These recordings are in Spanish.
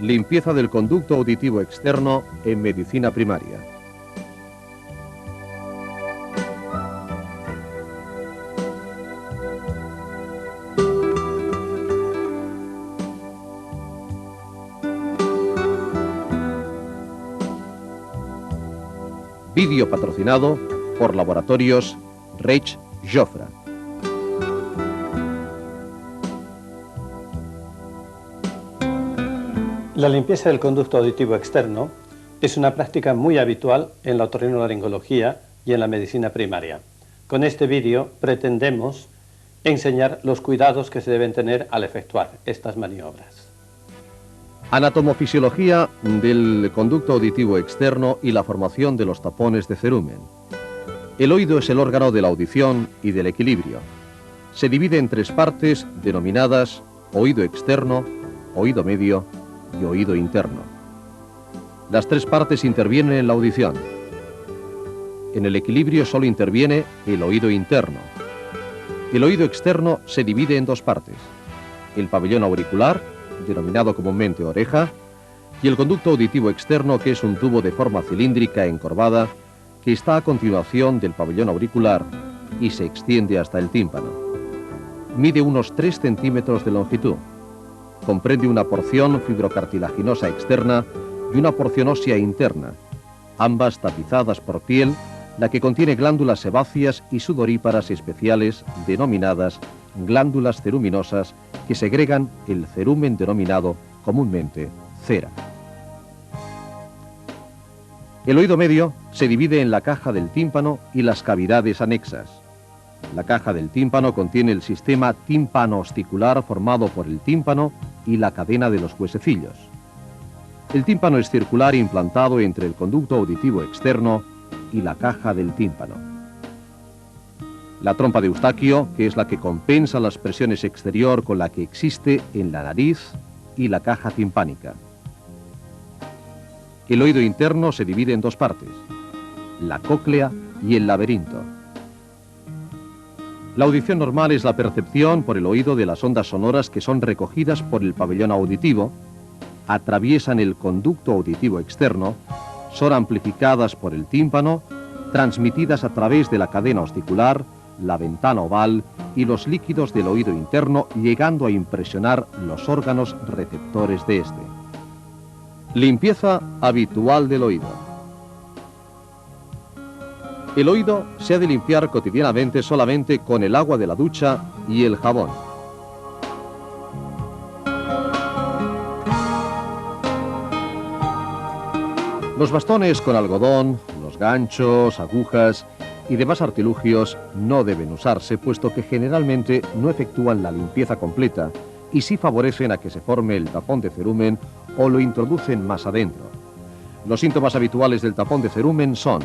Limpieza del conducto auditivo externo en medicina primaria. Vídeo patrocinado por Laboratorios Reig Jofra. La limpieza del conducto auditivo externo es una práctica muy habitual en la otorrinolaringología y en la medicina primaria. Con este vídeo pretendemos enseñar los cuidados que se deben tener al efectuar estas maniobras. Anatomofisiología del conducto auditivo externo y la formación de los tapones de cerumen. El oído es el órgano de la audición y del equilibrio. Se divide en tres partes denominadas oído externo, oído medio y oído interno. Las tres partes intervienen en la audición. En el equilibrio solo interviene el oído interno. El oído externo se divide en dos partes: el pabellón auricular, denominado comúnmente oreja, y el conducto auditivo externo, que es un tubo de forma cilíndrica encorvada que está a continuación del pabellón auricular y se extiende hasta el tímpano. Mide unos 3 centímetros de longitud. Comprende una porción fibrocartilaginosa externa y una porción ósea interna, ambas tapizadas por piel, la que contiene glándulas sebáceas y sudoríparas especiales denominadas glándulas ceruminosas, que segregan el cerumen denominado comúnmente cera. El oído medio se divide en la caja del tímpano y las cavidades anexas. La caja del tímpano contiene el sistema tímpano-osticular formado por el tímpano y la cadena de los huesecillos. El tímpano es circular, implantado entre el conducto auditivo externo y la caja del tímpano. La trompa de Eustaquio, que es la que compensa las presiones exterior con la que existe en la nariz y la caja timpánica. El oído interno se divide en dos partes: la cóclea y el laberinto. La audición normal es la percepción por el oído de las ondas sonoras que son recogidas por el pabellón auditivo, atraviesan el conducto auditivo externo, son amplificadas por el tímpano, transmitidas a través de la cadena osticular, la ventana oval y los líquidos del oído interno, llegando a impresionar los órganos receptores de este. Limpieza habitual del oído. El oído se ha de limpiar cotidianamente solamente con el agua de la ducha y el jabón. Los bastones con algodón, los ganchos, agujas y demás artilugios no deben usarse, puesto que generalmente no efectúan la limpieza completa y sí favorecen a que se forme el tapón de cerumen o lo introducen más adentro. Los síntomas habituales del tapón de cerumen son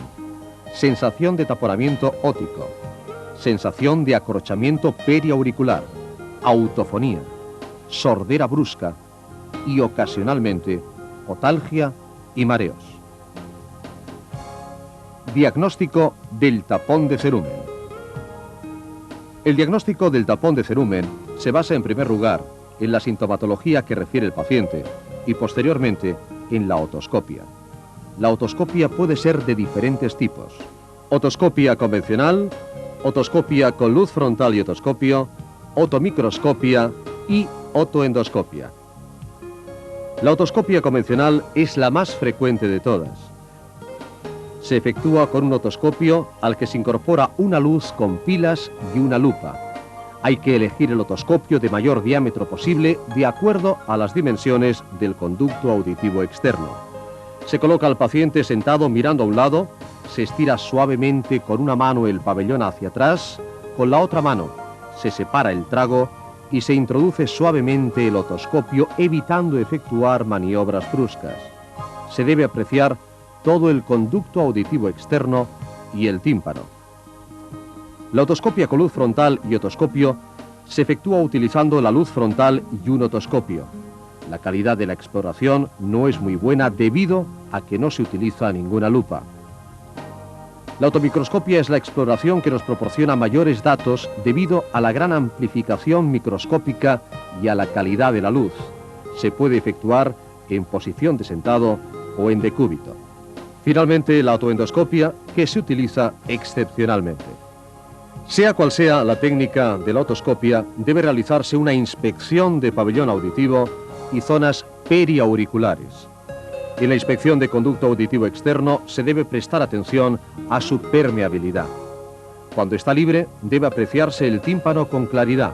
sensación de taponamiento ótico, sensación de acorchamiento periauricular, autofonía, sordera brusca y ocasionalmente otalgia y mareos. Diagnóstico del tapón de cerumen. El diagnóstico del tapón de cerumen se basa en primer lugar en la sintomatología que refiere el paciente y posteriormente en la otoscopia. La otoscopia puede ser de diferentes tipos: otoscopia convencional, otoscopia con luz frontal y otoscopio, otomicroscopia y otoendoscopia. La otoscopia convencional es la más frecuente de todas. Se efectúa con un otoscopio al que se incorpora una luz con pilas y una lupa. Hay que elegir el otoscopio de mayor diámetro posible de acuerdo a las dimensiones del conducto auditivo externo. Se coloca al paciente sentado mirando a un lado, se estira suavemente con una mano el pabellón hacia atrás, con la otra mano se separa el trago y se introduce suavemente el otoscopio, evitando efectuar maniobras bruscas. Se debe apreciar todo el conducto auditivo externo y el tímpano. La otoscopia con luz frontal y otoscopio se efectúa utilizando la luz frontal y un otoscopio. La calidad de la exploración no es muy buena debido a que no se utiliza ninguna lupa. La otomicroscopia es la exploración que nos proporciona mayores datos debido a la gran amplificación microscópica y a la calidad de la luz. Se puede efectuar en posición de sentado o en decúbito. Finalmente, la otoendoscopia, que se utiliza excepcionalmente. Sea cual sea la técnica de la otoscopia, debe realizarse una inspección de pabellón auditivo y zonas periauriculares. En la inspección de conducto auditivo externo se debe prestar atención a su permeabilidad. Cuando está libre, debe apreciarse el tímpano con claridad.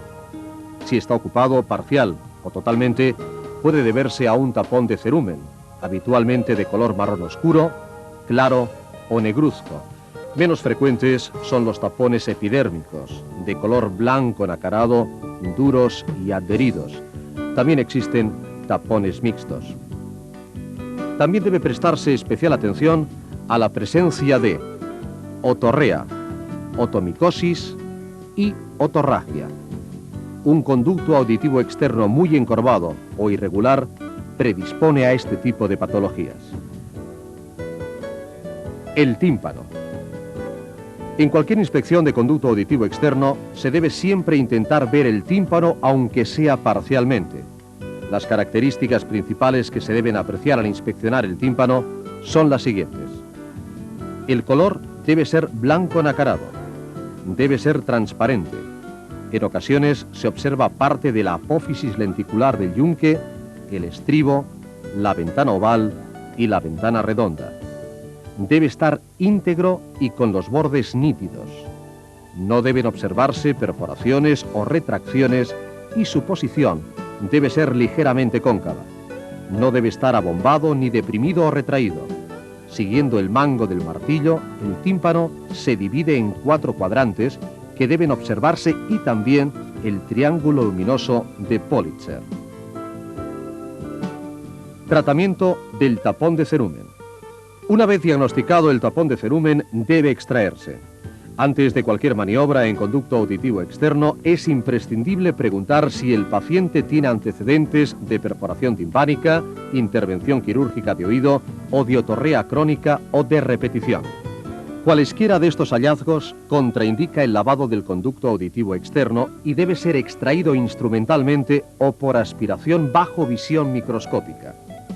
Si está ocupado parcial o totalmente, puede deberse a un tapón de cerumen, habitualmente de color marrón oscuro, claro o negruzco. Menos frecuentes son los tapones epidérmicos, de color blanco nacarado, duros y adheridos. También existen tapones mixtos. También debe prestarse especial atención a la presencia de otorrea, otomicosis y otorragia. Un conducto auditivo externo muy encorvado o irregular predispone a este tipo de patologías. El tímpano. En cualquier inspección de conducto auditivo externo se debe siempre intentar ver el tímpano aunque sea parcialmente. Las características principales que se deben apreciar al inspeccionar el tímpano son las siguientes. El color debe ser blanco nacarado. Debe ser transparente. En ocasiones se observa parte de la apófisis lenticular del yunque, el estribo, la ventana oval y la ventana redonda. Debe estar íntegro y con los bordes nítidos. No deben observarse perforaciones o retracciones y su posición debe ser ligeramente cóncava. No debe estar abombado ni deprimido o retraído. Siguiendo el mango del martillo, el tímpano se divide en 4 cuadrantes que deben observarse y también el triángulo luminoso de Politzer. Tratamiento del tapón de cerumen. Una vez diagnosticado el tapón de cerumen, debe extraerse. Antes de cualquier maniobra en conducto auditivo externo, es imprescindible preguntar si el paciente tiene antecedentes de perforación timpánica, intervención quirúrgica de oído o de otorrea crónica o de repetición. Cualesquiera de estos hallazgos contraindica el lavado del conducto auditivo externo y debe ser extraído instrumentalmente o por aspiración bajo visión microscópica.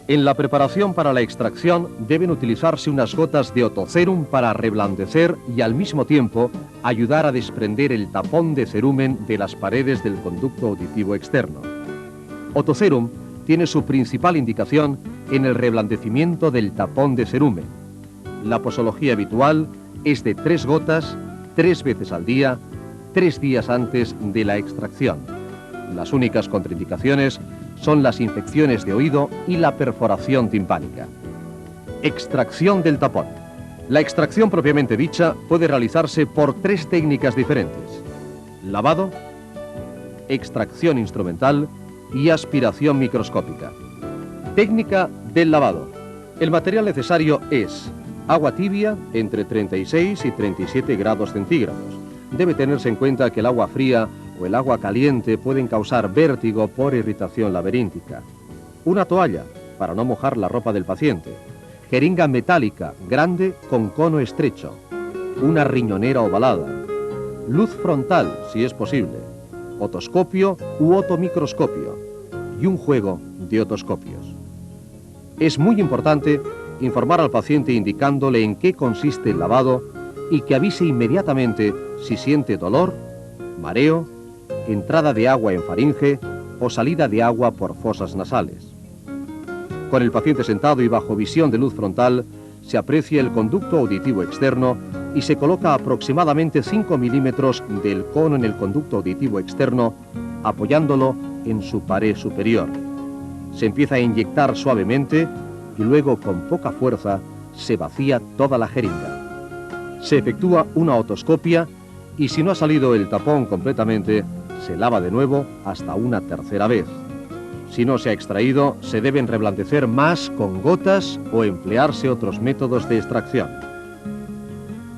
En la preparación para la extracción deben utilizarse unas gotas de otocerum para reblandecer y al mismo tiempo ayudar a desprender el tapón de cerumen de las paredes del conducto auditivo externo. Otocerum tiene su principal indicación en el reblandecimiento del tapón de cerumen. La posología habitual es de 3 gotas, 3 veces al día, 3 días antes de la extracción. Las únicas contraindicaciones son las infecciones de oído y la perforación timpánica. Extracción del tapón. La extracción propiamente dicha puede realizarse por 3 técnicas diferentes: lavado, extracción instrumental y aspiración microscópica. Técnica del lavado. El material necesario es agua tibia entre 36 y 37 grados centígrados. Debe tenerse en cuenta que el agua fría o el agua caliente pueden causar vértigo por irritación laberíntica. Una toalla para no mojar la ropa del paciente. Jeringa metálica grande con cono estrecho. Una riñonera ovalada. Luz frontal, si es posible. Otoscopio u otomicroscopio. Y un juego de otoscopios. Es muy importante informar al paciente indicándole en qué consiste el lavado y que avise inmediatamente si siente dolor, mareo, entrada de agua en faringe o salida de agua por fosas nasales. Con el paciente sentado y bajo visión de luz frontal, se aprecia el conducto auditivo externo y se coloca aproximadamente 5 milímetros del cono en el conducto auditivo externo, apoyándolo en su pared superior. Se empieza a inyectar suavemente y luego con poca fuerza se vacía toda la jeringa. Se efectúa una otoscopia y si no ha salido el tapón completamente, se lava de nuevo hasta una tercera vez. Si no se ha extraído, se deben reblandecer más con gotas o emplearse otros métodos de extracción.